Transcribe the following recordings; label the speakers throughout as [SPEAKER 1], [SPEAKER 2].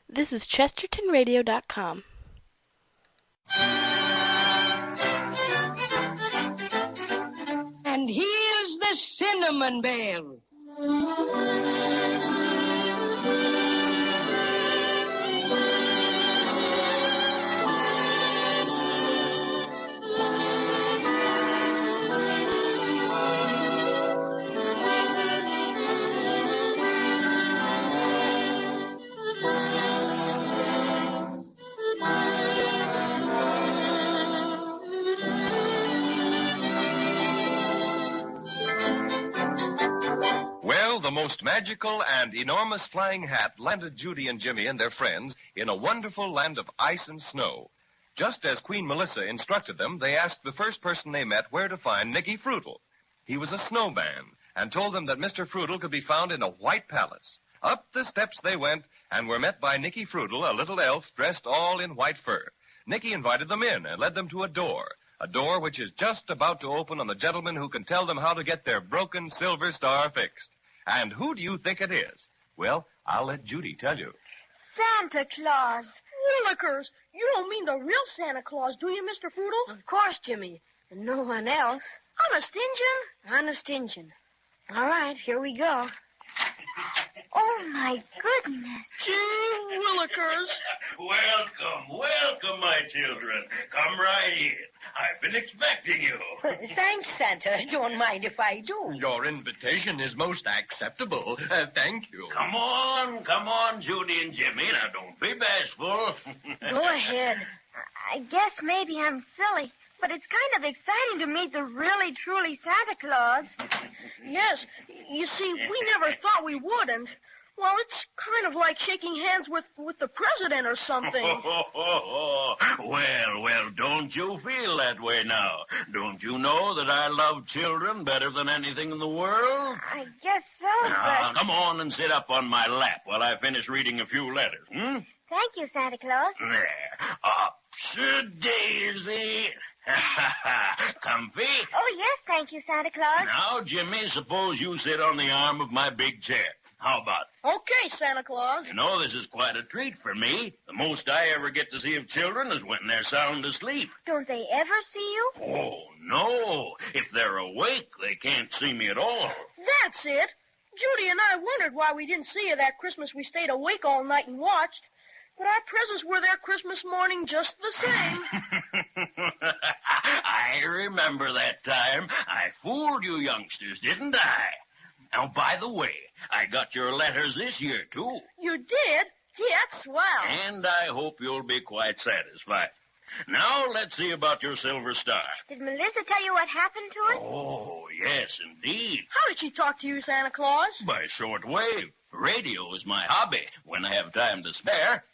[SPEAKER 1] This is ChestertonRadio.com.
[SPEAKER 2] And here's the cinnamon bell.
[SPEAKER 3] The most magical and enormous flying hat landed Judy and Jimmy and their friends in a wonderful land of ice and snow. Just as Queen Melissa instructed them, they asked the first person they met where to find Nicky Fruitle. He was a snowman and told them that Mr. Fruitle could be found in a white palace. Up the steps they went and were met by Nicky Fruitle, a little elf dressed all in white fur. Nicky invited them in and led them to a door which is just about to open on the gentleman who can tell them how to get their broken silver star fixed. And who do you think it is? Well, I'll let Judy tell you.
[SPEAKER 4] Santa Claus.
[SPEAKER 5] Willikers, you don't mean the real Santa Claus, do you, Mr. Fruitle?
[SPEAKER 2] Of course, Jimmy. And no one else.
[SPEAKER 5] Honest Injun?
[SPEAKER 2] Honest Injun. All right, here we go.
[SPEAKER 4] Oh, my goodness.
[SPEAKER 5] Gee Willikers.
[SPEAKER 6] Welcome, my children. Come right in. I've been expecting you.
[SPEAKER 2] Thanks, Santa. Don't mind if I do.
[SPEAKER 7] Your invitation is most acceptable. Thank you.
[SPEAKER 6] Come on, Judy and Jimmy. Now, don't be bashful.
[SPEAKER 2] Go ahead.
[SPEAKER 4] I guess maybe I'm silly, but it's kind of exciting to meet the really, truly Santa Claus.
[SPEAKER 5] Yes. You see, we never thought we would, and, well, it's kind of like shaking hands with the president or something.
[SPEAKER 6] Well, don't you feel that way now? Don't you know that I love children better than anything in the world?
[SPEAKER 4] I guess so,
[SPEAKER 6] Now,
[SPEAKER 4] but...
[SPEAKER 6] come on and sit up on my lap while I finish reading a few letters,
[SPEAKER 4] Thank you, Santa Claus.
[SPEAKER 6] There. Upsy-daisy. Comfy?
[SPEAKER 4] Oh, yes, thank you, Santa Claus.
[SPEAKER 6] Now, Jimmy, suppose you sit on the arm of my big chair. How about it?
[SPEAKER 5] Okay, Santa Claus.
[SPEAKER 6] You know, this is quite a treat for me. The most I ever get to see of children is when they're sound asleep.
[SPEAKER 4] Don't they ever see you?
[SPEAKER 6] Oh, no. If they're awake, they can't see me at all.
[SPEAKER 5] That's it. Judy and I wondered why we didn't see you that Christmas we stayed awake all night and watched. But our presents were there Christmas morning just the same.
[SPEAKER 6] I remember that time. I fooled you youngsters, didn't I? Now, by the way, I got your letters this year, too.
[SPEAKER 5] You did? Gee, that's swell.
[SPEAKER 6] And I hope you'll be quite satisfied. Now, let's see about your silver star.
[SPEAKER 4] Did Melissa tell you what happened to us?
[SPEAKER 6] Oh, yes, indeed.
[SPEAKER 5] How did she talk to you, Santa Claus?
[SPEAKER 6] By shortwave. Radio is my hobby when I have time to spare.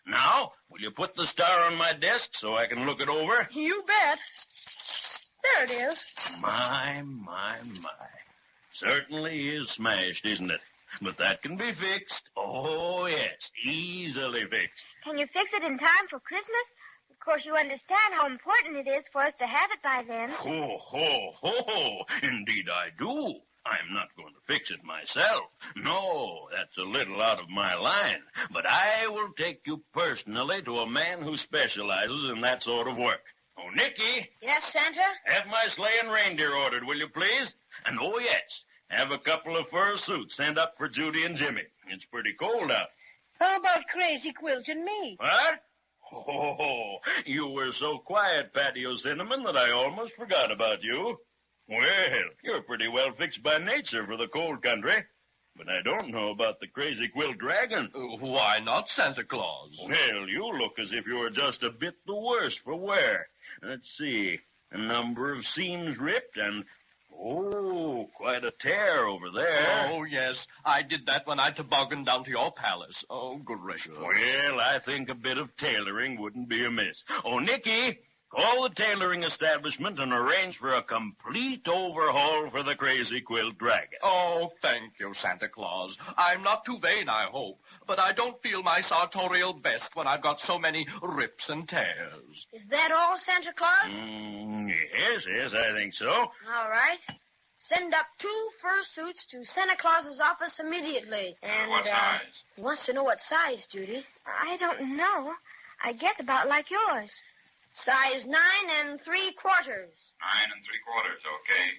[SPEAKER 6] Now, will you put the star on my desk so I can look it over?
[SPEAKER 5] You bet. There it is.
[SPEAKER 6] My. Certainly is smashed, isn't it? But that can be fixed. Oh, yes, easily fixed.
[SPEAKER 4] Can you fix it in time for Christmas? Of course, you understand how important it is for us to have it by then.
[SPEAKER 6] Ho. Indeed I do. I'm not going to fix it myself. No, that's a little out of my line. But I will take you personally to a man who specializes in that sort of work. Oh, Nicky.
[SPEAKER 2] Yes, Santa?
[SPEAKER 6] Have my sleigh and reindeer ordered, will you please? And, oh, yes, have a couple of fur suits sent up for Judy and Jimmy. It's pretty cold out.
[SPEAKER 2] How about Crazy Quilt and me?
[SPEAKER 6] What? Oh, you were so quiet, Patio Cinnamon, that I almost forgot about you. Well, you're pretty well fixed by nature for the cold country. But I don't know about the Crazy Quilt Dragon.
[SPEAKER 7] Why not, Santa Claus?
[SPEAKER 6] Well, you look as if you were just a bit the worse for wear. Let's see. A number of seams ripped and... Oh, quite a tear over there.
[SPEAKER 7] Oh, yes. I did that when I tobogganed down to your palace. Oh, gracious.
[SPEAKER 6] Well, I think a bit of tailoring wouldn't be amiss. Oh, Nicky, call the tailoring establishment and arrange for a complete overhaul for the Crazy Quilt Dragon.
[SPEAKER 7] Oh, thank you, Santa Claus. I'm not too vain, I hope, but I don't feel my sartorial best when I've got so many rips and tears.
[SPEAKER 2] Is that all, Santa Claus?
[SPEAKER 6] Yes, I think so.
[SPEAKER 2] All right. Send up 2 fur suits to Santa Claus's office immediately. And,
[SPEAKER 6] What size?
[SPEAKER 2] He wants to know what size, Judy.
[SPEAKER 4] I don't know. I guess about like yours.
[SPEAKER 2] Size 9 3/4.
[SPEAKER 8] 9 3/4, okay.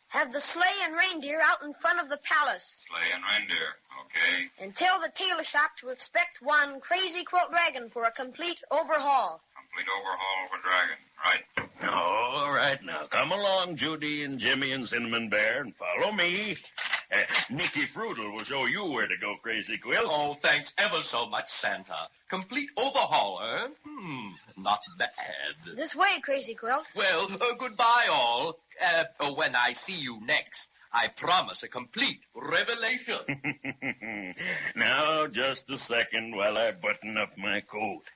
[SPEAKER 2] Have the sleigh and reindeer out in front of the palace.
[SPEAKER 8] Sleigh and reindeer, okay.
[SPEAKER 2] And tell the tailor shop to expect one Crazy Quilt Dragon for a complete overhaul.
[SPEAKER 8] Complete overhaul for Dragon, right.
[SPEAKER 6] All right, now come along, Judy and Jimmy and Cinnamon Bear, and follow me. Nicky Fruital will show you where to go, Crazy Quilt.
[SPEAKER 7] Oh, thanks ever so much, Santa. Complete overhaul, eh? Not bad.
[SPEAKER 2] This way, Crazy Quilt.
[SPEAKER 7] Well, goodbye, all. When I see you next, I promise a complete revelation.
[SPEAKER 6] Now, just a second while I button up my coat.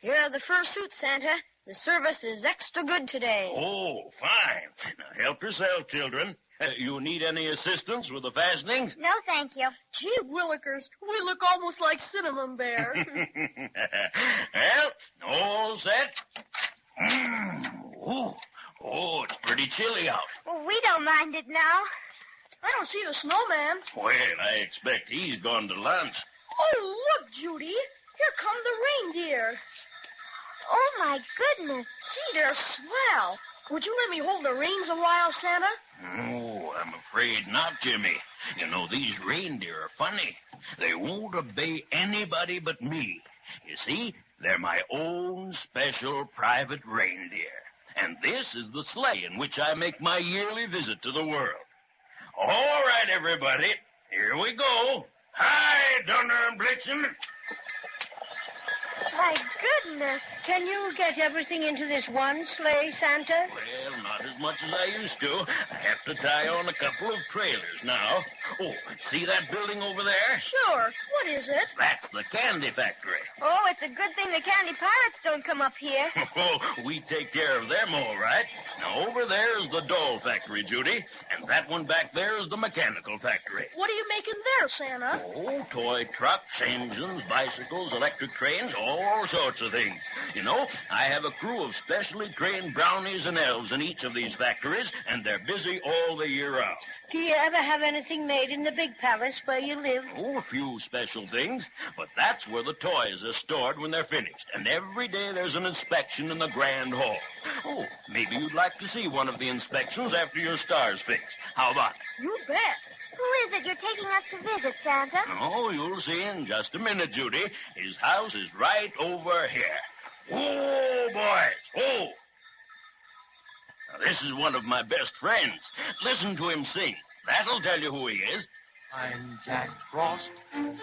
[SPEAKER 2] Here are the fursuits, Santa. The service is extra good today.
[SPEAKER 6] Oh, fine. Now, help yourself, children. You need any assistance with the fastenings?
[SPEAKER 4] No, thank you.
[SPEAKER 5] Gee willikers, we look almost like Cinnamon Bear.
[SPEAKER 6] Well, all set? Oh, it's pretty chilly out.
[SPEAKER 4] Well, we don't mind it now.
[SPEAKER 5] I don't see the snowman.
[SPEAKER 6] Well, I expect he's gone to lunch.
[SPEAKER 5] Oh, look, Judy. Here come the reindeer.
[SPEAKER 4] Oh, my goodness.
[SPEAKER 5] Gee, they're swell. Would you let me hold the reins a while, Santa?
[SPEAKER 6] Oh, I'm afraid not, Jimmy. You know, these reindeer are funny. They won't obey anybody but me. You see, they're my own special private reindeer. And this is the sleigh in which I make my yearly visit to the world. All right, everybody. Here we go. Hi, Donner and Blitzen.
[SPEAKER 4] My goodness.
[SPEAKER 2] Can you get everything into this one sleigh, Santa?
[SPEAKER 6] Well, not as much as I used to. I have to tie on a couple of trailers now. Oh, see that building over there?
[SPEAKER 5] Sure. What is it?
[SPEAKER 6] That's the candy factory.
[SPEAKER 4] Oh, it's a good thing the candy pirates don't come up here.
[SPEAKER 6] Oh, we take care of them all right. Now, over there is the doll factory, Judy, and that one back there is the mechanical factory.
[SPEAKER 5] What are you making there, Santa?
[SPEAKER 6] Oh, toy trucks, engines, bicycles, electric trains, all sorts of things. You know, I have a crew of specially trained brownies and elves in each of these factories, and they're busy all the year round.
[SPEAKER 2] Do you ever have anything made in the big palace where you live?
[SPEAKER 6] Oh, a few special things, but that's where the toys are stored when they're finished. And every day there's an inspection in the grand hall. Oh, maybe you'd like to see one of the inspections after your star's fixed. How about it?
[SPEAKER 5] You bet.
[SPEAKER 4] Who is it you're taking us to visit, Santa?
[SPEAKER 6] Oh, you'll see in just a minute, Judy. His house is right over here. Oh, boys. Oh. Now, this is one of my best friends. Listen to him sing. That'll tell you who he is.
[SPEAKER 9] I'm Jack Frost,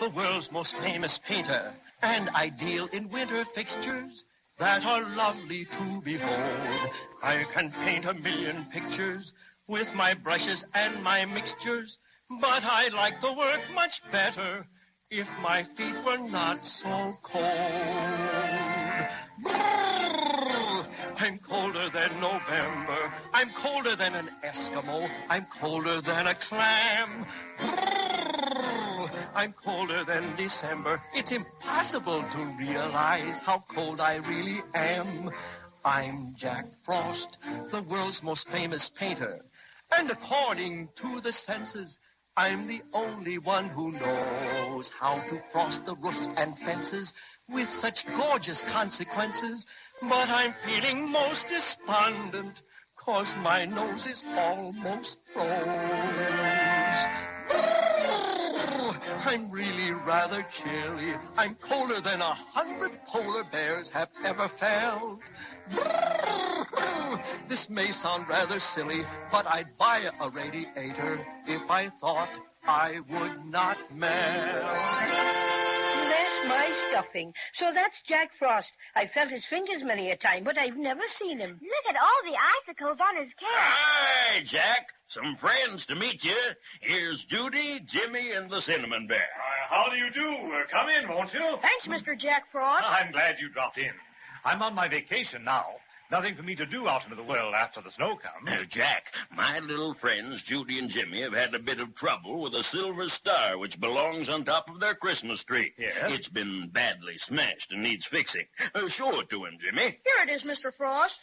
[SPEAKER 9] the world's most famous painter, and I deal in winter fixtures that are lovely to behold. I can paint 1,000,000 pictures with my brushes and my mixtures, but I like the work much better if my feet were not so cold. Brrr! I'm colder than November. I'm colder than an Eskimo. I'm colder than a clam. Brrr! I'm colder than December. It's impossible to realize how cold I really am. I'm Jack Frost, the world's most famous painter. And according to the census, I'm the only one who knows how to frost the roofs and fences with such gorgeous consequences. But I'm feeling most despondent, 'cause my nose is almost froze. I'm really rather chilly. I'm colder than 100 polar bears have ever felt. This may sound rather silly, but I'd buy a radiator if I thought I would not melt.
[SPEAKER 2] Bless my stuffing. So that's Jack Frost. I felt his fingers many a time, but I've never seen him.
[SPEAKER 4] Look at all the icicles on his cap.
[SPEAKER 6] Hi, Jack. Some friends to meet you. Here's Judy, Jimmy, and the Cinnamon Bear.
[SPEAKER 10] How do you do? Come in, won't you?
[SPEAKER 5] Thanks, Mr. Jack Frost.
[SPEAKER 10] I'm glad you dropped in. I'm on my vacation now. Nothing for me to do out into the world after the snow comes.
[SPEAKER 6] Jack, my little friends, Judy and Jimmy, have had a bit of trouble with a silver star which belongs on top of their Christmas tree.
[SPEAKER 10] Yes?
[SPEAKER 6] It's been badly smashed and needs fixing. Show it to him, Jimmy.
[SPEAKER 5] Here it is, Mr. Frost.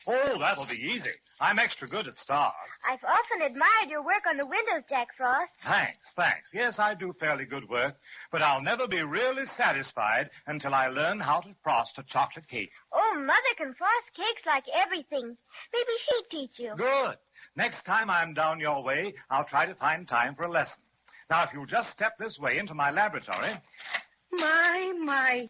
[SPEAKER 10] Oh, that'll be easy. I'm extra good at stars.
[SPEAKER 4] I've often admired your work on the windows, Jack Frost.
[SPEAKER 10] Thanks. Yes, I do fairly good work, but I'll never be really satisfied until I learn how to frost a chocolate cake.
[SPEAKER 4] Oh, Mother can frost cakes like everything. Maybe she'd teach you.
[SPEAKER 10] Good. Next time I'm down your way, I'll try to find time for a lesson. Now, if you'll just step this way into my laboratory.
[SPEAKER 2] My.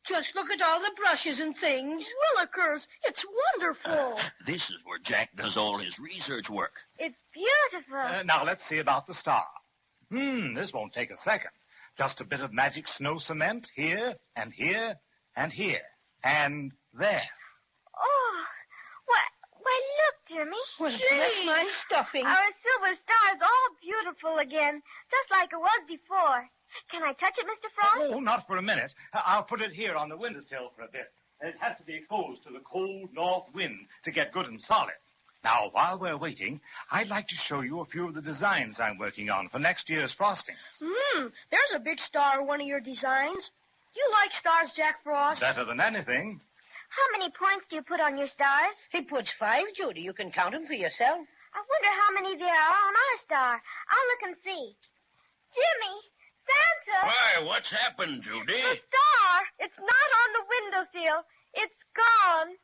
[SPEAKER 2] Just look at all the brushes and things.
[SPEAKER 5] Willikers, it's wonderful.
[SPEAKER 6] This is where Jack does all his research work.
[SPEAKER 4] It's beautiful.
[SPEAKER 10] Now, let's see about the star. This won't take a second. Just a bit of magic snow cement here, and here, and here, and there.
[SPEAKER 4] Oh, why, look, Jimmy.
[SPEAKER 2] Well, bless my stuffing.
[SPEAKER 4] Our silver star is all beautiful again, just like it was before. Can I touch it, Mr. Frost?
[SPEAKER 10] Oh, not for a minute. I'll put it here on the windowsill for a bit. It has to be exposed to the cold north wind to get good and solid. Now, while we're waiting, I'd like to show you a few of the designs I'm working on for next year's frostings.
[SPEAKER 5] There's a big star in one of your designs. You like stars, Jack Frost?
[SPEAKER 10] Better than anything.
[SPEAKER 4] How many points do you put on your stars?
[SPEAKER 2] He puts 5, Judy. You can count them for yourself.
[SPEAKER 4] I wonder how many there are on our star. I'll look and see. Jimmy, Santa!
[SPEAKER 6] Why, what's happened, Judy?
[SPEAKER 4] The star! It's not on the windowsill. It's gone.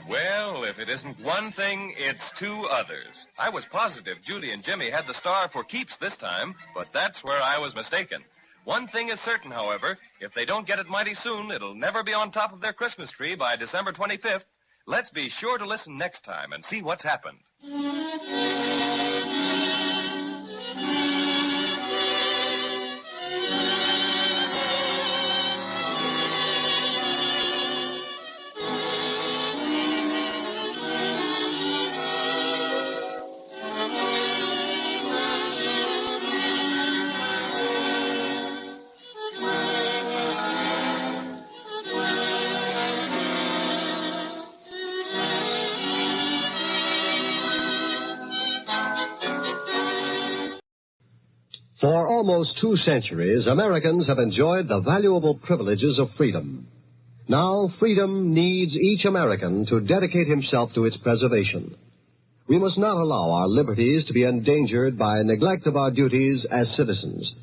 [SPEAKER 3] Well, if it isn't one thing, it's 2 others. I was positive Judy and Jimmy had the star for keeps this time, but that's where I was mistaken. One thing is certain, however, if they don't get it mighty soon, it'll never be on top of their Christmas tree by December 25th. Let's be sure to listen next time and see what's happened.
[SPEAKER 11] For almost 2 centuries, Americans have enjoyed the valuable privileges of freedom. Now, freedom needs each American to dedicate himself to its preservation. We must not allow our liberties to be endangered by neglect of our duties as citizens.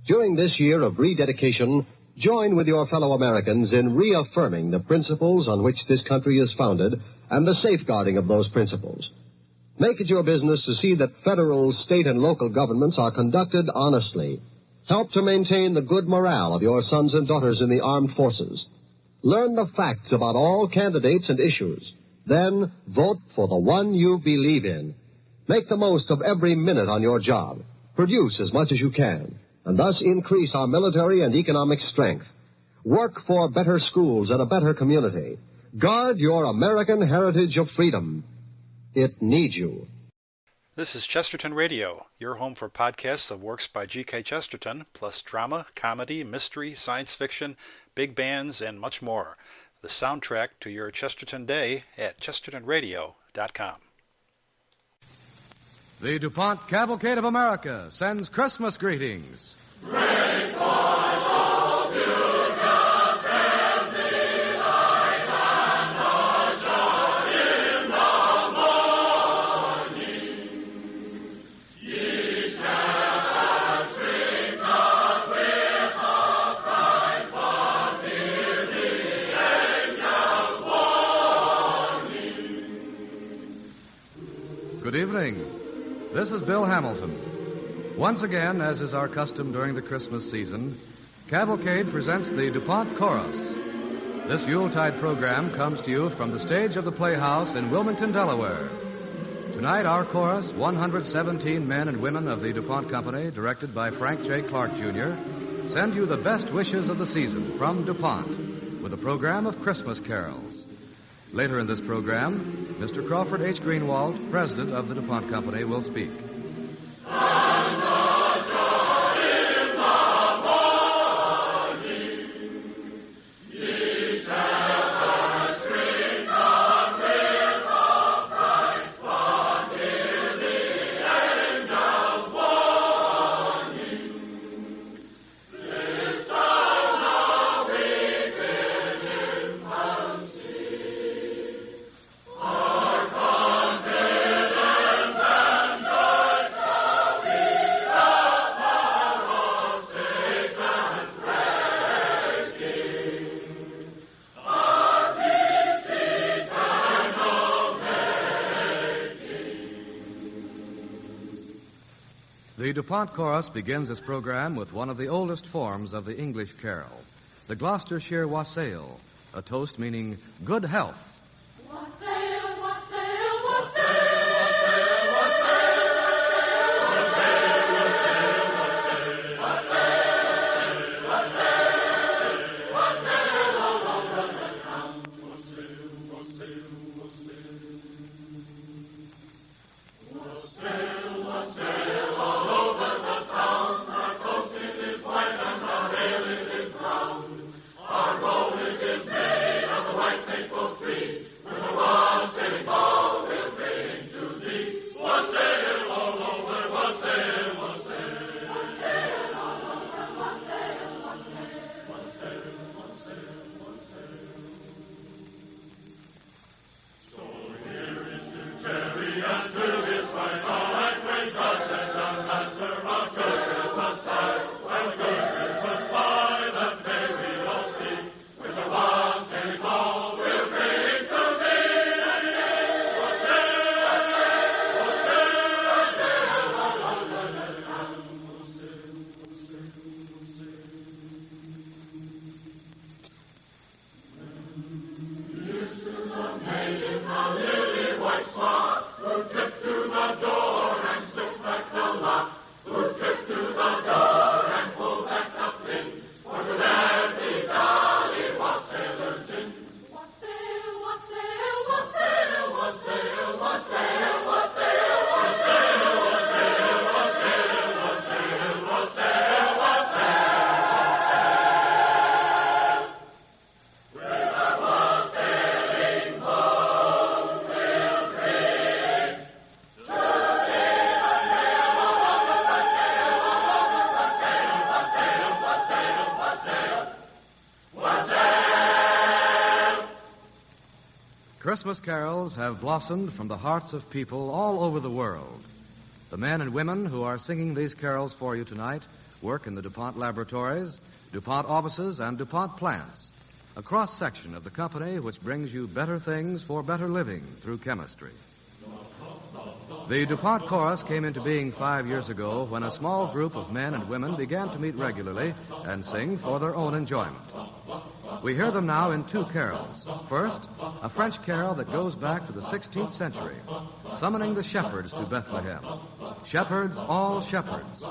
[SPEAKER 11] During this year of rededication, join with your fellow Americans in reaffirming the principles on which this country is founded and the safeguarding of those principles. Make it your business to see that federal, state, and local governments are conducted honestly. Help to maintain the good morale of your sons and daughters in the armed forces. Learn the facts about all candidates and issues. Then vote for the one you believe in. Make the most of every minute on your job. Produce as much as you can, and thus increase our military and economic strength. Work for better schools and a better community. Guard your American heritage of freedom. It needs you.
[SPEAKER 12] This is Chesterton Radio, your home for podcasts of works by G.K. Chesterton, plus drama, comedy, mystery, science fiction, big bands, and much more. The soundtrack to your Chesterton day at chestertonradio.com.
[SPEAKER 13] The Dupont Cavalcade of America sends Christmas greetings.
[SPEAKER 14] Great God of you, just as the light and the show in the morning. Ye shepherds, sing not with of Christ, but hear the angels warning.
[SPEAKER 13] Good evening. This is Bill Hamilton. Once again, as is our custom during the Christmas season, Cavalcade presents the Dupont Chorus. This Yuletide program comes to you from the stage of the Playhouse in Wilmington, Delaware. Tonight, our chorus, 117 men and women of the Dupont Company, directed by Frank J. Clark, Jr., send you the best wishes of the season from Dupont with a program of Christmas carols. Later in this program, Mr. Crawford H. Greenwald, president of the Dupont Company, will speak.
[SPEAKER 14] And the joy in the morning.
[SPEAKER 13] The Dupont Chorus begins its program with one of the oldest forms of the English carol, the Gloucestershire Wassail, a toast meaning good health.
[SPEAKER 14] Wassail, wassail, wassail,
[SPEAKER 13] Christmas carols have blossomed from the hearts of people all over the world. The men and women who are singing these carols for you tonight work in the DuPont laboratories, DuPont offices, and DuPont plants, a cross-section of the company which brings you better things for better living through chemistry. The DuPont Chorus came into being 5 years ago when a small group of men and women began to meet regularly and sing for their own enjoyment. We hear them now in two carols. First, a French carol that goes back to the 16th century, summoning the shepherds to Bethlehem. Shepherds, all shepherds.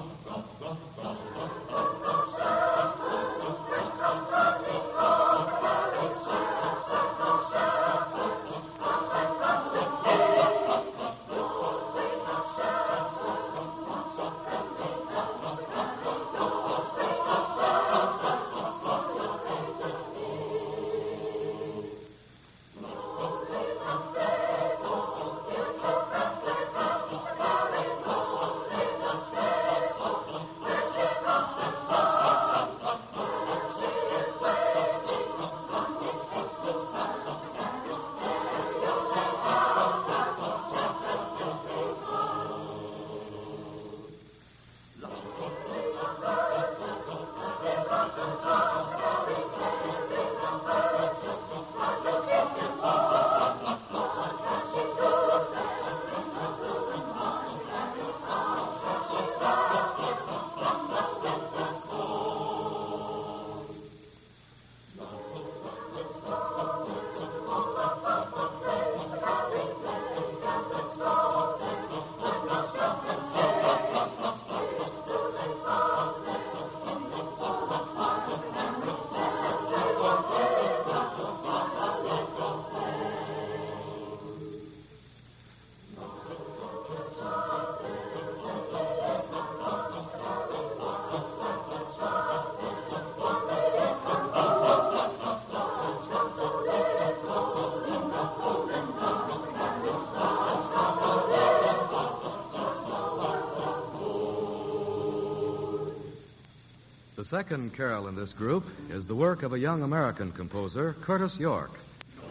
[SPEAKER 13] The second carol in this group is the work of a young American composer, Curtis York,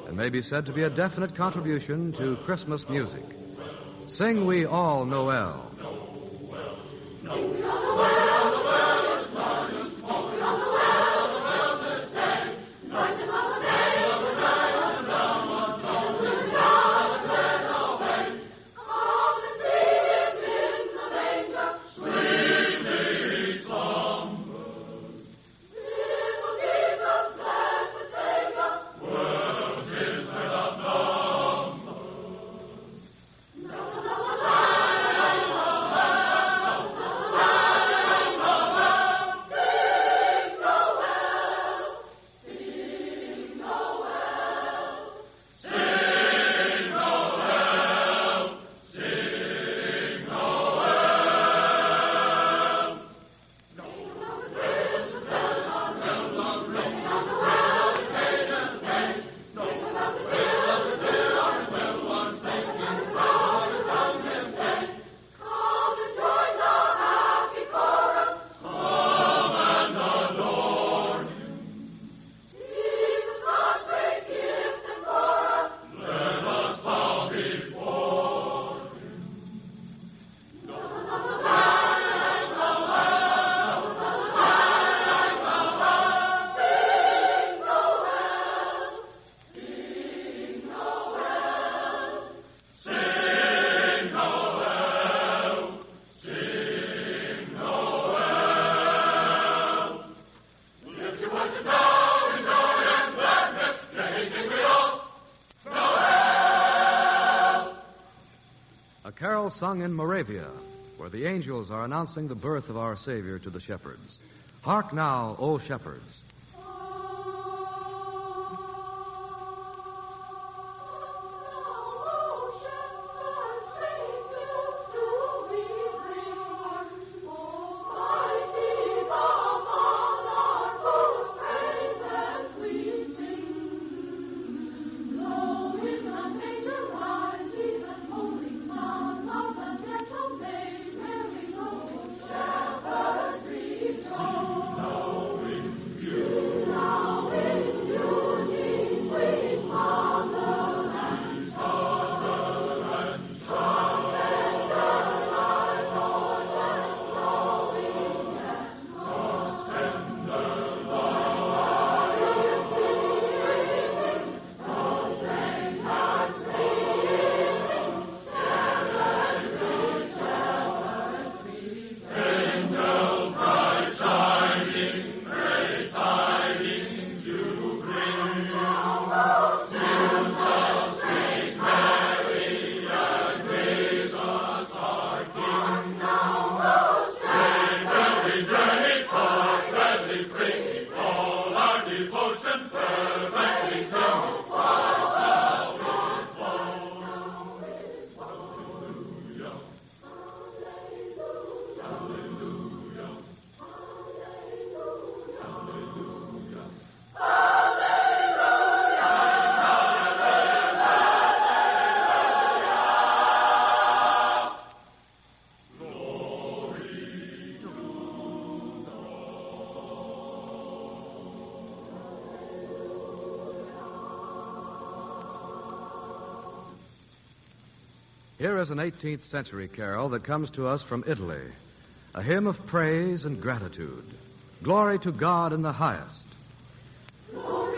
[SPEAKER 13] and may be said to be a definite contribution to Christmas music. Sing We All Noel.
[SPEAKER 14] Sweet
[SPEAKER 13] sung in Moravia, where the angels are announcing the birth of our Savior to the shepherds. Hark now, O shepherds. Here is an 18th century carol that comes to us from Italy, a hymn of praise and gratitude. Glory to God in the highest.
[SPEAKER 14] Glory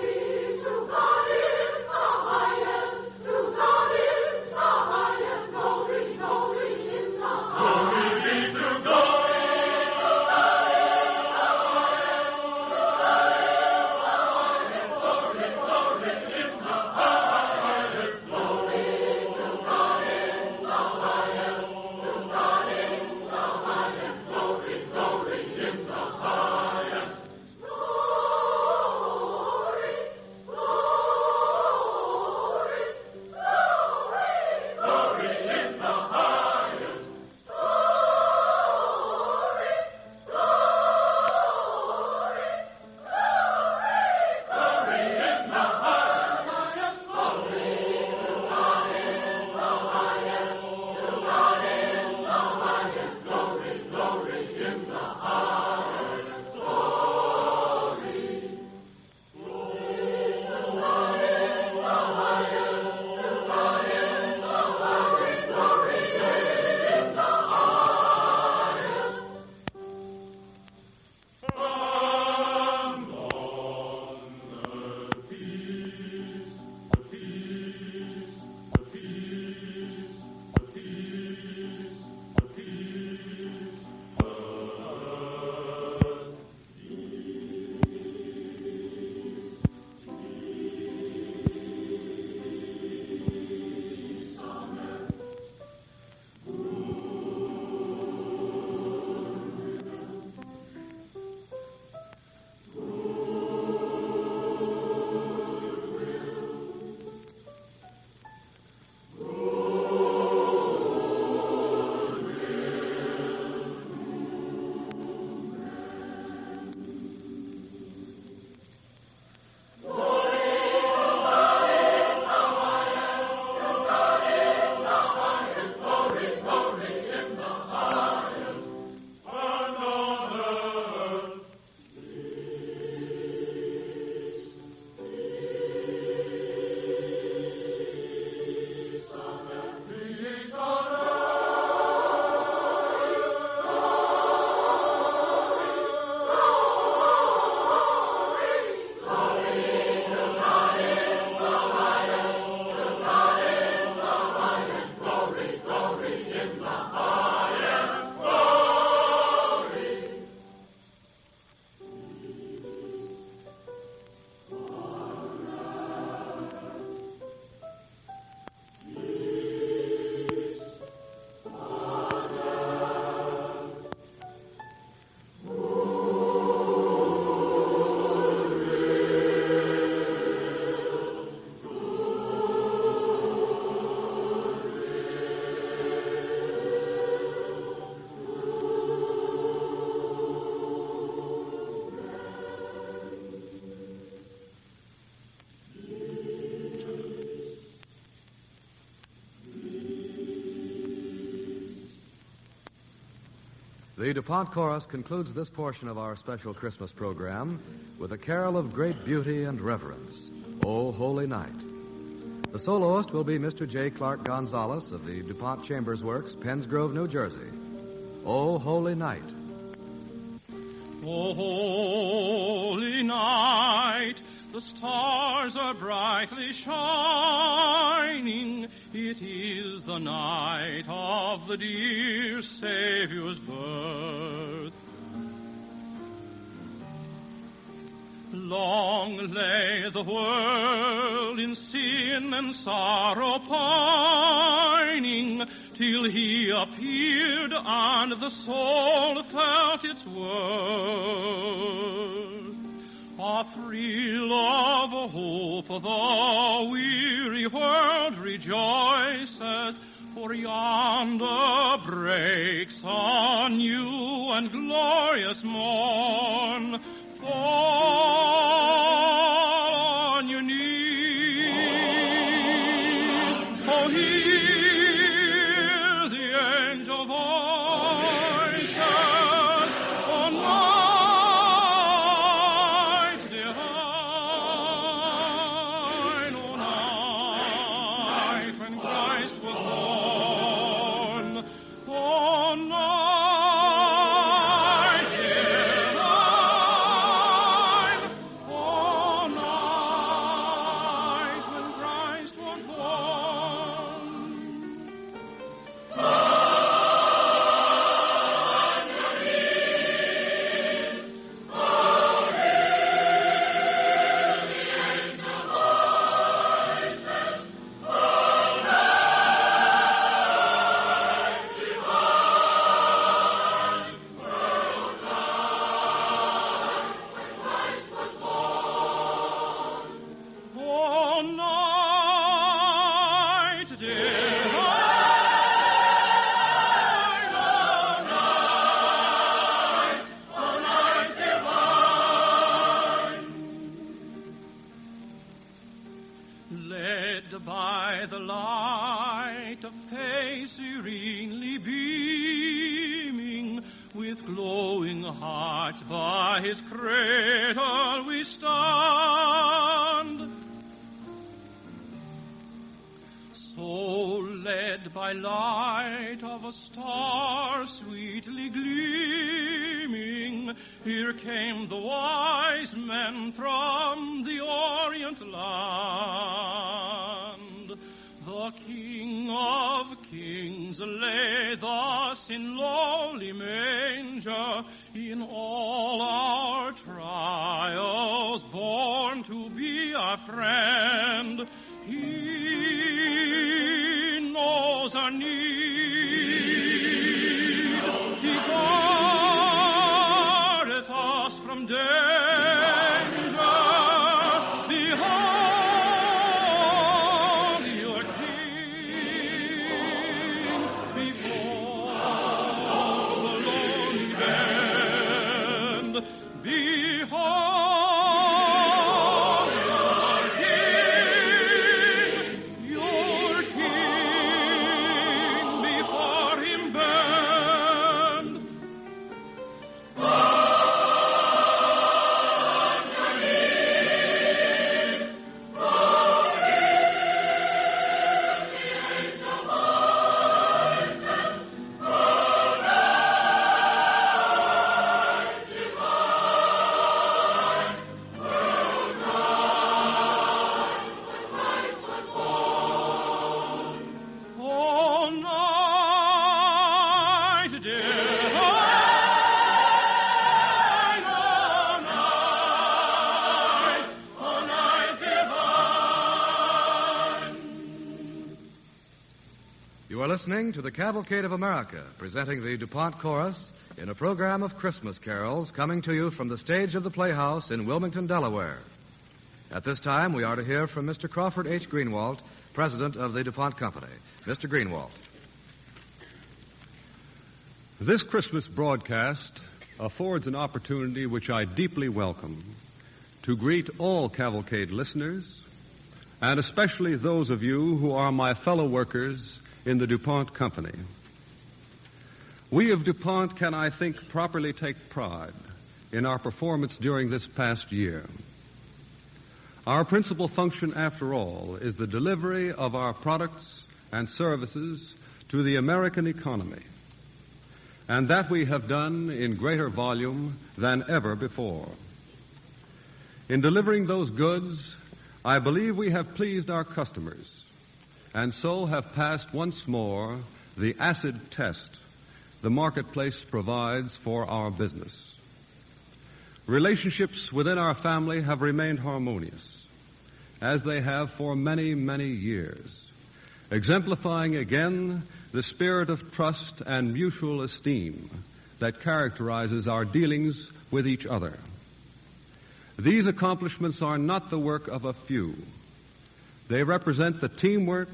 [SPEAKER 13] The Dupont Chorus concludes this portion of our special Christmas program with a carol of great beauty and reverence, O Holy Night. The soloist will be Mr. J. Clark Gonzalez of the Dupont Chambers Works, Penns Grove, New Jersey. O Holy Night.
[SPEAKER 14] O holy night, the stars are brightly shining. It is the night of the dear Savior's birth. Long lay the world in sin and sorrow pining, till he appeared and the soul felt its worth. A thrill of hope, the weary world rejoices, for yonder breaks a new and glorious morn. Fall on your knees, oh, hear the angel voices, oh, night divine, oh, night when Christ was born, oh, night divine, oh, night when Christ was born. Oh, night divine, oh, night divine. Led by the light of face serenely beaming, with glowing hearts by his cradle we stand. So led by light of a star sweetly gleaming, here came the wise men from the Orient land. The King of Kings lay thus in lowly manger, in all our trials born to be our friend. He knows our need. He guardeth us from danger. Behold your King before the lonely band. Behold your King before him bend. Oh, night divine, oh, night divine.
[SPEAKER 13] You are listening to the Cavalcade of America, presenting the DuPont Chorus in a program of Christmas carols coming to you from the stage of the Playhouse in Wilmington, Delaware. At this time, we are to hear from Mr. Crawford H. Greenwalt, president of the DuPont Company. Mr. Greenwalt.
[SPEAKER 15] This Christmas broadcast affords an opportunity which I deeply welcome to greet all Cavalcade listeners, and especially those of you who are my fellow workers in the DuPont Company. We of DuPont can, I think, properly take pride in our performance during this past year. Our principal function, after all, is the delivery of our products and services to the American economy, and that we have done in greater volume than ever before. In delivering those goods, I believe we have pleased our customers, and so have passed once more the acid test the marketplace provides for our business. Relationships within our family have remained harmonious, as they have for many, many years, exemplifying again the spirit of trust and mutual esteem that characterizes our dealings with each other. These accomplishments are not the work of a few. They represent the teamwork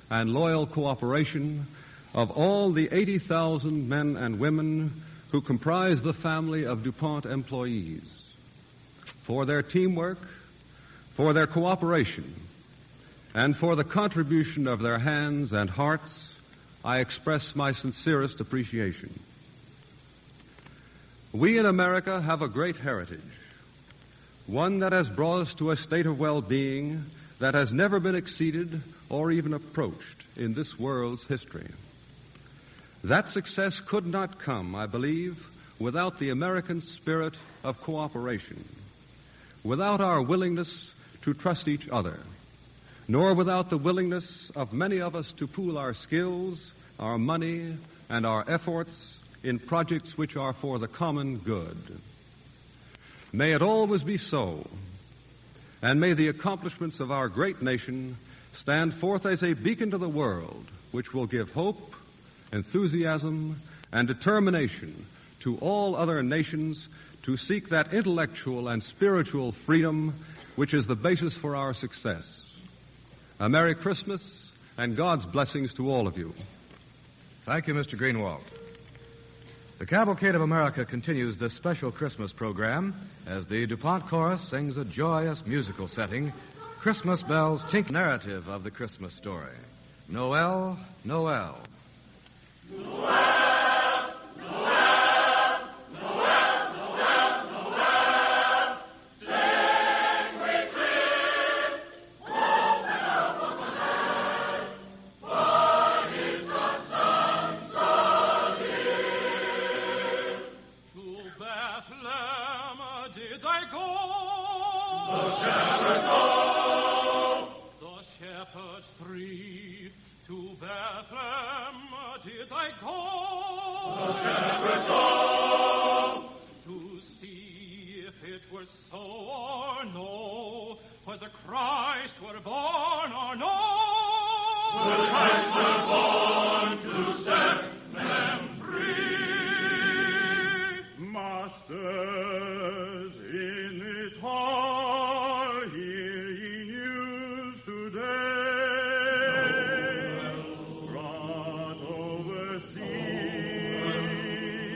[SPEAKER 15] and loyal cooperation of all the 80,000 men and women who comprise the family of DuPont employees. For their teamwork, for their cooperation, and for the contribution of their hands and hearts, I express my sincerest appreciation. We in America have a great heritage, one that has brought us to a state of well-being that has never been exceeded or even approached in this world's history. That success could not come, I believe, without the American spirit of cooperation, without our willingness to trust each other, nor without the willingness of many of us to pool our skills, our money, and our efforts in projects which are for the common good. May it always be so, and may the accomplishments of our great nation stand forth as a beacon to the world, which will give hope, enthusiasm, and determination to all other nations to seek that intellectual and spiritual freedom which is the basis for our success. A Merry Christmas and God's blessings to all of you.
[SPEAKER 13] Thank you, Mr. Greenwald. The Cavalcade of America continues this special Christmas program as the DuPont Chorus sings a joyous musical setting, Christmas Bells Tink, narrative of the Christmas story. Noel, Noel.
[SPEAKER 14] Noel, Noel, Noel, Noel, Noel. Sing we clear, open up on the night, for his sons are here. To Bethlehem did I go, the shepherds go, the shepherds three, to Bethlehem did I go, the shepherds go, to see if it were so or no, whether Christ were born or no. Whether Christ were born to set them free. Masters, in his heart hear ye news today. Brought over sea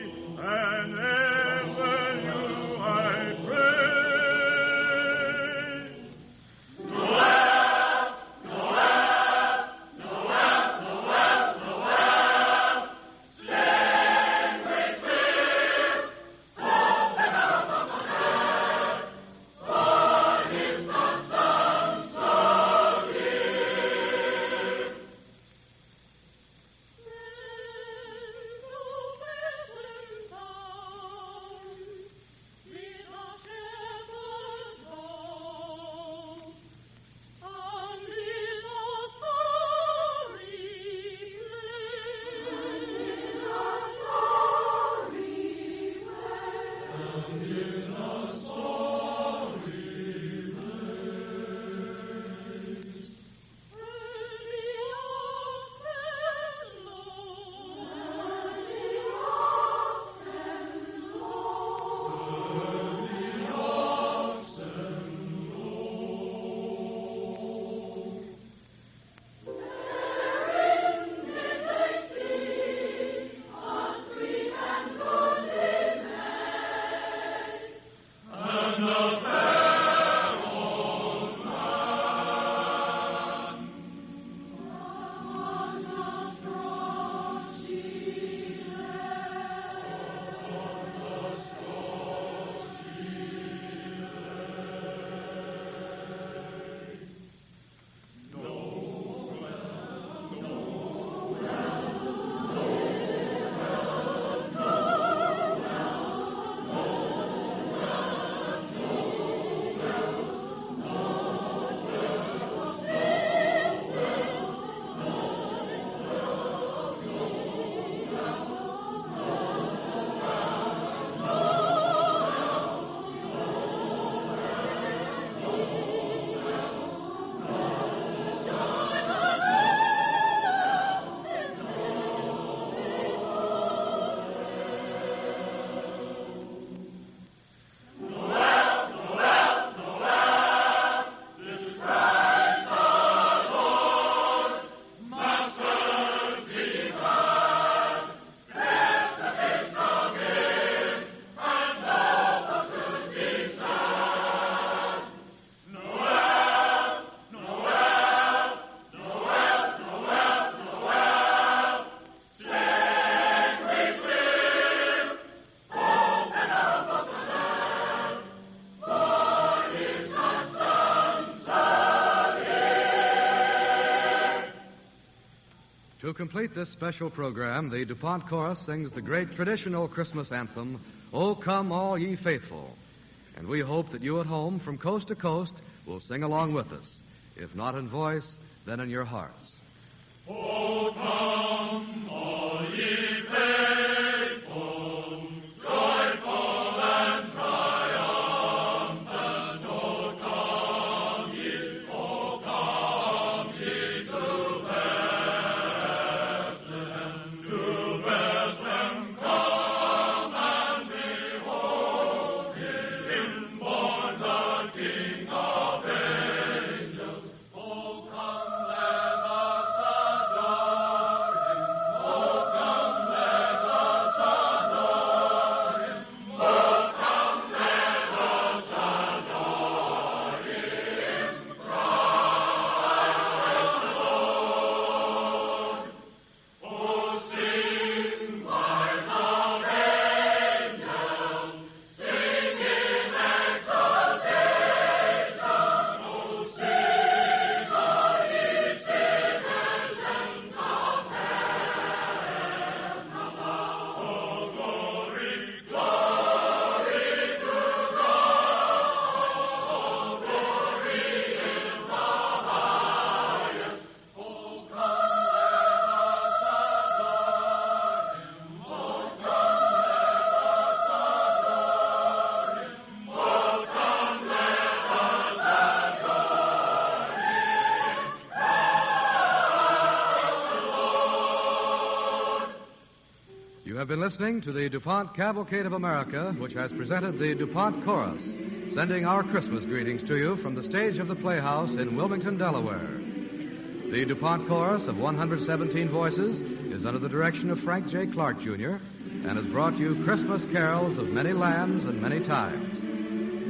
[SPEAKER 13] complete this special program, the DuPont Chorus sings the great traditional Christmas anthem, "O Come All Ye Faithful." And we hope that you at home, from coast to coast, will sing along with us. If not in voice, then in your hearts.
[SPEAKER 14] O come all ye faithful, joyful and triumphant. O come ye to Bethlehem, come and behold him born, the King of angels. O come, let us adore him. O come, let us adore him. O come, let us adore him. Christ the Lord. O sing, choirs of angels, sing in exaltation. O sing, all ye citizens of heaven above. O glory, glory to God. Glory in the highest. O come, let us adore him. O come, let us adore him. O come, let us adore him.
[SPEAKER 13] You have been listening to the DuPont Cavalcade of America, which has presented the DuPont Chorus, sending our Christmas greetings to you from the stage of the Playhouse in Wilmington, Delaware. The DuPont Chorus of 117 voices is under the direction of Frank J. Clark, Jr., and has brought you Christmas carols of many lands and many times.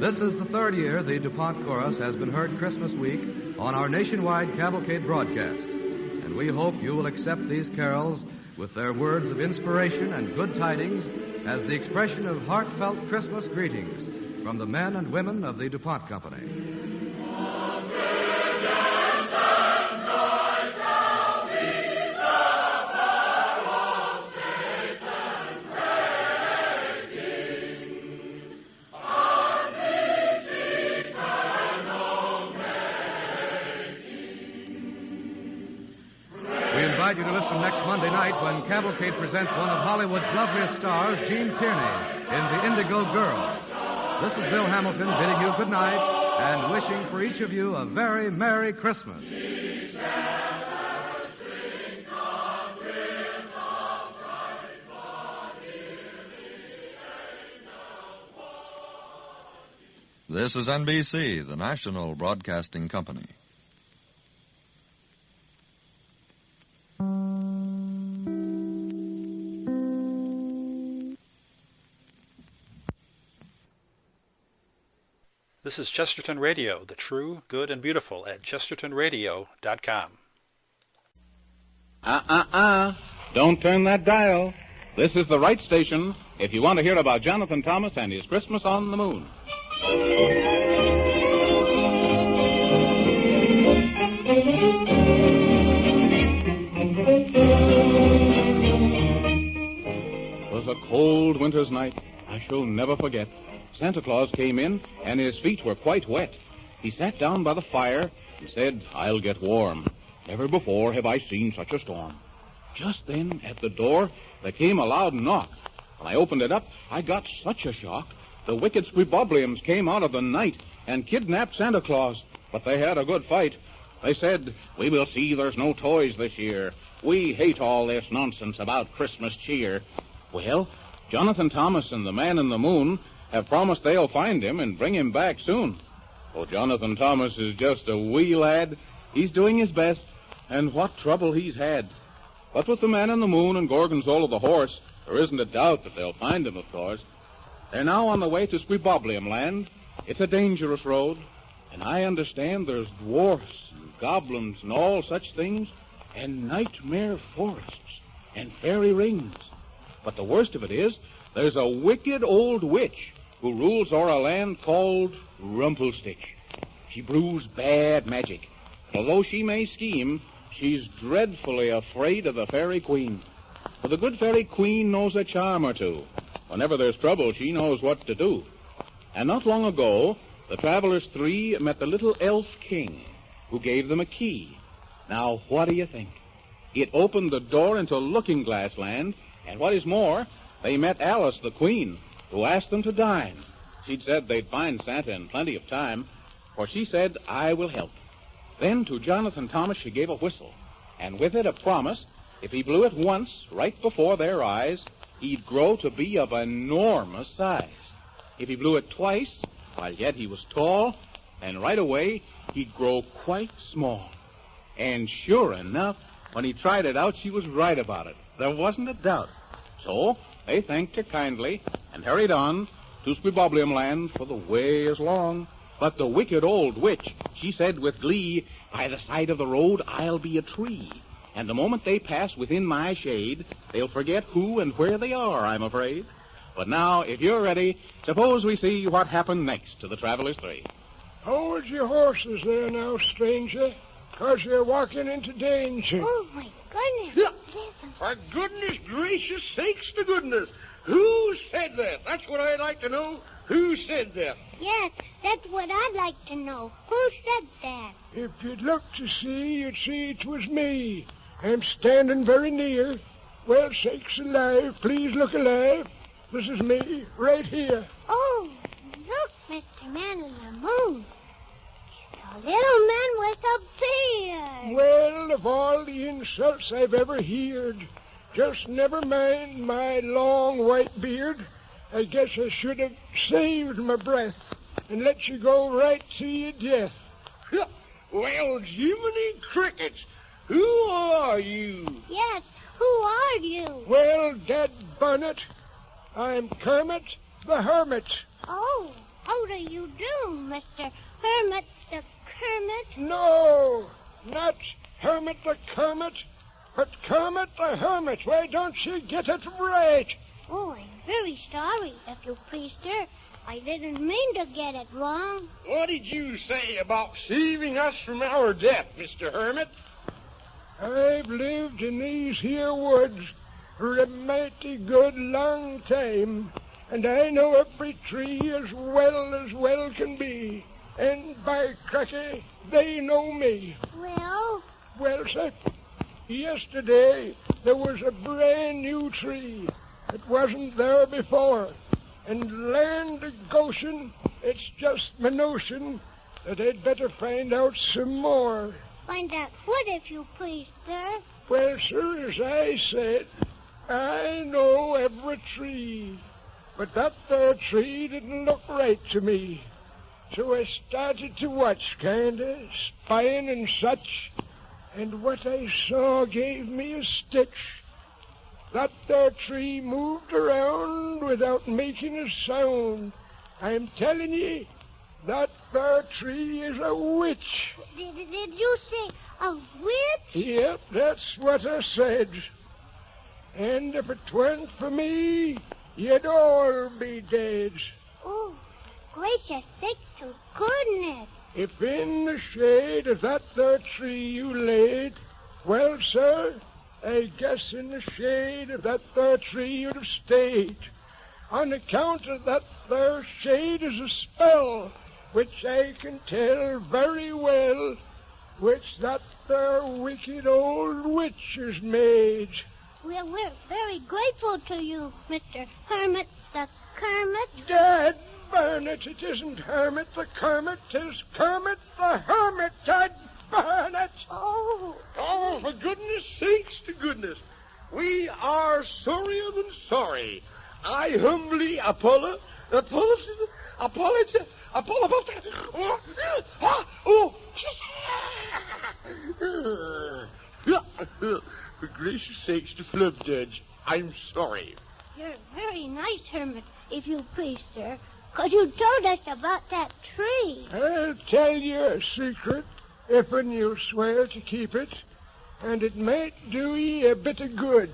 [SPEAKER 13] This is the third year the DuPont Chorus has been heard Christmas week on our nationwide Cavalcade broadcast, and we hope you will accept these carols with their words of inspiration and good tidings as the expression of heartfelt Christmas greetings from the men and women of the DuPont Company. We invite you to listen next Monday night when Cavalcade presents one of Hollywood's loveliest stars, Gene Tierney, in The Indigo Girls. This is Bill Hamilton bidding you good night and wishing for each of you a very Merry Christmas.
[SPEAKER 16] This is NBC, the national broadcasting company.
[SPEAKER 12] This is Chesterton Radio, the true, good, and beautiful at chestertonradio.com.
[SPEAKER 17] Don't turn that dial. This is the right station if you want to hear about Jonathan Thomas and his Christmas on the Moon. It was a cold winter's night I shall never forget. Santa Claus came in, and his feet were quite wet. He sat down by the fire and said, "I'll get warm. Never before have I seen such a storm." Just then, at the door, there came a loud knock. When I opened it up, I got such a shock. The wicked Squibbobliums came out of the night and kidnapped Santa Claus. But they had a good fight. They said, "We will see there's no toys this year. We hate all this nonsense about Christmas cheer." Well, Jonathan Thomas and the Man in the Moon have promised they'll find him and bring him back soon. Oh, Jonathan Thomas is just a wee lad. He's doing his best, and what trouble he's had. But with the Man in the Moon and Gorgonzola the horse, there isn't a doubt that they'll find him, of course. They're now on the way to Squibboblium land. It's a dangerous road, and I understand there's dwarfs and goblins and all such things, and nightmare forests and fairy rings. But the worst of it is, there's a wicked old witch who rules o'er a land called Rumpelstitch. She brews bad magic. Although she may scheme, she's dreadfully afraid of the Fairy Queen. For the good Fairy Queen knows a charm or two. Whenever there's trouble, she knows what to do. And not long ago, the travelers three met the little elf king, who gave them a key. Now, what do you think? It opened the door into Looking-Glass Land, and what is more, they met Alice, the queen, who asked them to dine. She'd said they'd find Santa in plenty of time, for she said, I will help. Then to Jonathan Thomas she gave a whistle, and with it a promise, if he blew it once, right before their eyes, he'd grow to be of enormous size. If he blew it twice, while yet he was tall, and right away he'd grow quite small. And sure enough, when he tried it out, she was right about it. There wasn't a doubt. So they thanked her kindly and hurried on to Squiboblium Land, for the way is long. But the wicked old witch, she said with glee, by the side of the road I'll be a tree. And the moment they pass within my shade, they'll forget who and where they are, I'm afraid. But now, if you're ready, suppose we see what happened next to the travelers three.
[SPEAKER 18] Hold your horses there now, stranger, 'cause you're walking into danger.
[SPEAKER 4] Oh, my goodness.
[SPEAKER 19] Yeah. For goodness gracious sakes to goodness. Who said that? That's what I'd like to know. Who said that?
[SPEAKER 4] Yes, that's what I'd like to know. Who said that?
[SPEAKER 18] If you'd look to see, you'd see it was me. I'm standing very near. Well, sakes alive, please look alive. This is me, right here.
[SPEAKER 4] Oh, look, Mr. Man in the Moon. The little man with a beard.
[SPEAKER 18] Well, of all the insults I've ever heard, just never mind my long white beard. I guess I should have saved my breath and let you go right to your death.
[SPEAKER 19] Well, Jiminy Crickets, who are you?
[SPEAKER 4] Yes, who are you?
[SPEAKER 18] Well, Dad Bonnet, I'm Kermit the Hermit.
[SPEAKER 4] Oh, how do you do, Mr. Hermit the Kermit?
[SPEAKER 18] No, not Hermit the Kermit, but Kermit the Hermit. Why don't you get it right?
[SPEAKER 4] Oh, I'm very sorry, if you please, sir. I didn't mean to get it wrong.
[SPEAKER 19] What did you say about saving us from our death, Mr. Hermit?
[SPEAKER 18] I've lived in these here woods for a mighty good long time, and I know every tree as well can be. And by cracky, they know me. Well, sir, yesterday there was a brand new tree that wasn't there before. And land of Goshen, it's just my notion that I'd better find out some more.
[SPEAKER 4] Find out what, if you please, sir?
[SPEAKER 18] Well, sir, as I said, I know every tree. But that there tree didn't look right to me. So I started to watch, kinda, spying and such. And what I saw gave me a stitch. That there tree moved around without making a sound. I'm telling ye, that there tree is a witch.
[SPEAKER 4] Did you say a witch?
[SPEAKER 18] Yep, that's what I said. And if it weren't for me, you'd all be dead.
[SPEAKER 4] Oh, gracious sakes to goodness.
[SPEAKER 18] If in the shade of that there tree you laid, well, sir, I guess in the shade of that there tree you'd have stayed. On account of that there shade is a spell, which I can tell very well, which that there wicked old witch has made.
[SPEAKER 4] Well, we're very grateful to you, Mr. Hermit the Kermit.
[SPEAKER 18] Dad burn it, it isn't Hermit the Kermit, 'tis Kermit the Hermit, Dad burn it.
[SPEAKER 4] Oh,
[SPEAKER 19] for goodness sakes to goodness. We are sorrier than sorry. I humbly apologize. For gracious sakes to Flubdudge, I'm sorry.
[SPEAKER 4] You're very nice, Hermit, if you please, sir, 'cause you told us about that tree.
[SPEAKER 18] I'll tell you a secret, if and you'll swear to keep it, and it might do ye a bit of good.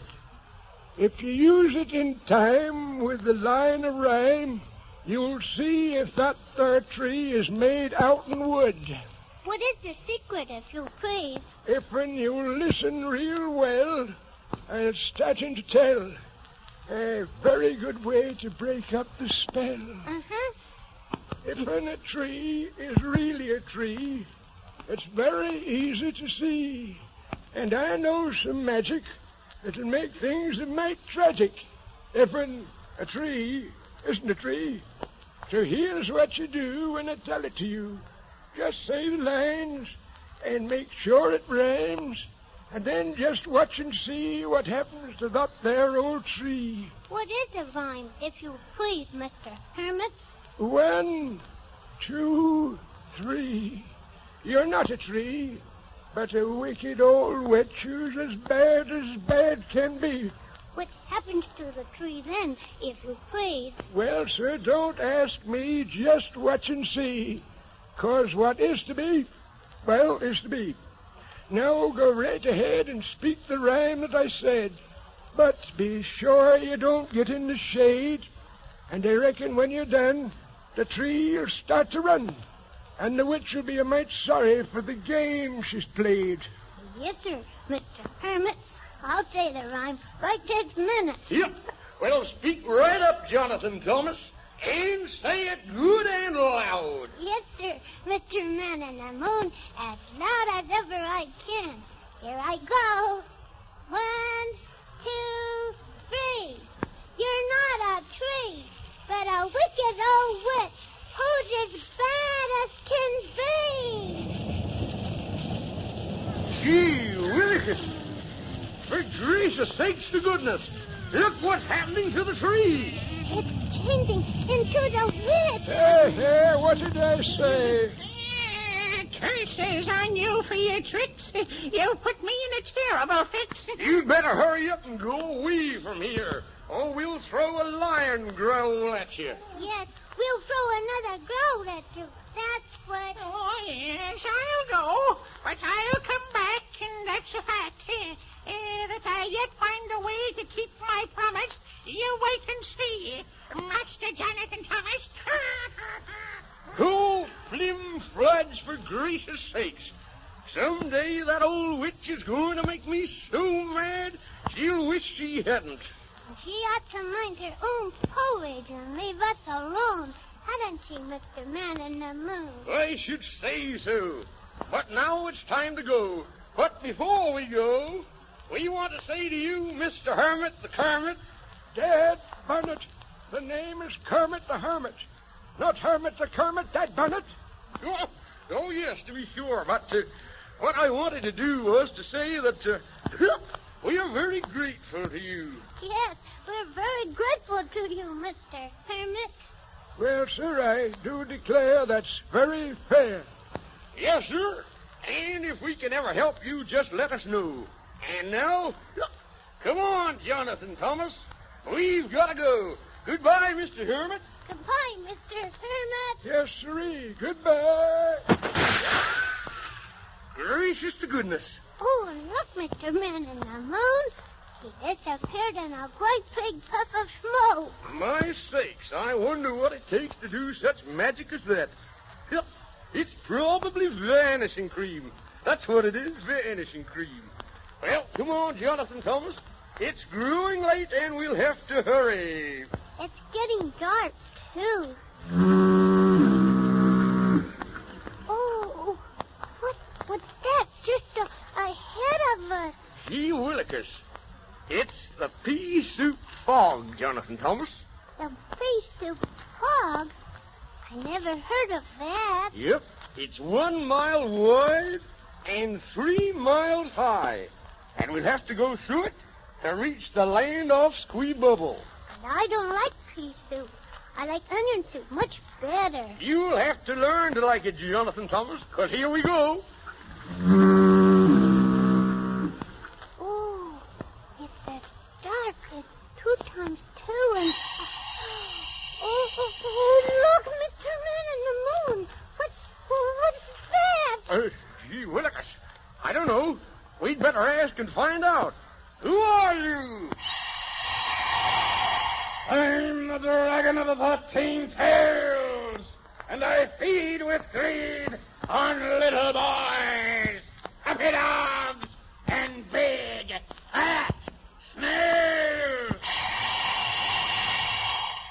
[SPEAKER 18] If you use it in time with the line of rhyme, you'll see if that there tree is made out in wood.
[SPEAKER 4] What is the secret, if you please?
[SPEAKER 18] If when you listen real well, I'll start in to tell. A very good way to break up the spell.
[SPEAKER 4] Uh-huh.
[SPEAKER 18] If when a tree is really a tree, it's very easy to see. And I know some magic that'll make things a mite tragic. If when a tree isn't a tree. So here's what you do when I tell it to you. Just say the lines and make sure it rhymes. And then just watch and see what happens to that there old tree.
[SPEAKER 4] What is a rhyme, if you please, Mr. Hermit?
[SPEAKER 18] 1, 2, 3. You're not a tree, but a wicked old witch who's as bad can be.
[SPEAKER 4] What happens to the tree then, if you please?
[SPEAKER 18] Well, sir, don't ask me. Just watch and see. 'Cause what is to be, well, is to be. Now go right ahead and speak the rhyme that I said. But be sure you don't get in the shade. And I reckon when you're done, the tree will start to run. And the witch will be a mite sorry for the game she's played.
[SPEAKER 4] Yes, sir, Mr. Hermit. I'll say the rhyme right this minute.
[SPEAKER 19] Yep. Well, speak right up, Jonathan Thomas, and say it good and loud.
[SPEAKER 4] Yes, sir, Mr. Man in the Moon, as loud as ever I can. Here I go. 1, 2, 3. You're not a tree, but a wicked old witch who's as bad as can be.
[SPEAKER 19] Gee willikers. For gracious sakes to goodness, look what's happening to the tree.
[SPEAKER 4] It's changing into the witch.
[SPEAKER 18] Hey, what did I say?
[SPEAKER 20] Curses on you for your tricks. You put me in a terrible fix.
[SPEAKER 19] You'd better hurry up and go away from here, or we'll throw a lion growl at you.
[SPEAKER 4] Yes, we'll throw another growl at you. That's what...
[SPEAKER 20] Oh, yes, I'll go, but I'll come back, and that's a fact. That I yet find a way to keep my promise. You wait and see, Master Jonathan Thomas.
[SPEAKER 19] Oh, flim floods, for gracious sakes. Someday that old witch is going to make me so mad she'll wish she hadn't.
[SPEAKER 4] She ought to mind her own porridge and leave us alone, hadn't she, Mr. Man in the Moon?
[SPEAKER 19] I should say so. But now it's time to go. But before we go, we want to say to you, Mr. Hermit the Kermit.
[SPEAKER 18] Dad Bonnet, the name is Kermit the Hermit. Not Hermit the Kermit, Dad Bonnet.
[SPEAKER 19] Oh, yes, to be sure. But what I wanted to do was to say that we are very grateful to you.
[SPEAKER 4] Yes, we're very grateful to you, Mr. Hermit.
[SPEAKER 18] Well, sir, I do declare that's very fair.
[SPEAKER 19] Yes, sir. And if we can ever help you, just let us know. And now, come on, Jonathan Thomas. We've got to go. Goodbye, Mr. Hermit.
[SPEAKER 4] Goodbye, Mr. Hermit.
[SPEAKER 18] Yes, sirree. Goodbye.
[SPEAKER 19] Gracious to goodness.
[SPEAKER 4] Oh, look, Mr. Man in the Moon. He disappeared in a great big puff of smoke.
[SPEAKER 19] My sakes, I wonder what it takes to do such magic as that. It's probably vanishing cream. That's what it is, vanishing cream. Well, come on, Jonathan Thomas. It's growing late, and we'll have to hurry.
[SPEAKER 4] It's getting dark, too. Oh, what's that? Just ahead of us.
[SPEAKER 19] Gee willikers. It's the pea soup fog, Jonathan Thomas.
[SPEAKER 4] The pea soup fog? I never heard of that.
[SPEAKER 19] Yep. It's 1 mile wide and 3 miles high. And we'll have to go through it to reach the land of Squee-Bubble.
[SPEAKER 4] And I don't like pea soup. I like onion soup much better.
[SPEAKER 19] You'll have to learn to like it, Jonathan Thomas, because here we go.
[SPEAKER 4] Oh, it's that dark. It's 2 times 2 and... Oh, look, Mr. Man in the Moon. What's that?
[SPEAKER 19] Gee willikers. I don't know. We'd better ask and find out. Who are you?
[SPEAKER 21] I'm the dragon of the 13 tails, and I feed with greed
[SPEAKER 20] on little boys, happy dogs, and big, fat snails.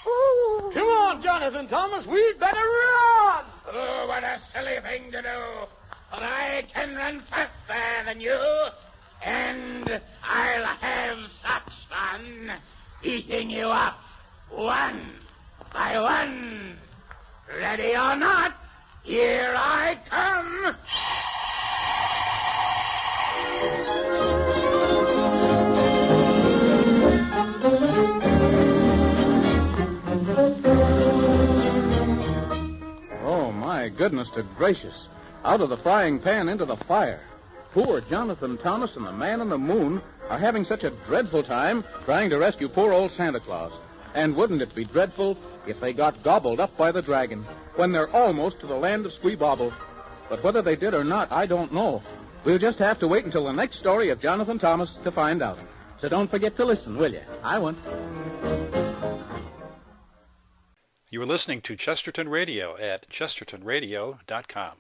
[SPEAKER 19] Ooh. Come on, Jonathan Thomas, we'd better run.
[SPEAKER 20] Oh, what a silly thing to do. But I can run faster than you, and I'll have such fun eating you up one by one. Ready or not, here I come.
[SPEAKER 17] Oh, my goodness to gracious. Out of the frying pan into the fire. Poor Jonathan Thomas and the Man in the Moon are having such a dreadful time trying to rescue poor old Santa Claus. And wouldn't it be dreadful if they got gobbled up by the dragon when they're almost to the land of Squeebobble? But whether they did or not, I don't know. We'll just have to wait until the next story of Jonathan Thomas to find out. So don't forget to listen, will you? I won't.
[SPEAKER 12] You are listening to Chesterton Radio at chestertonradio.com.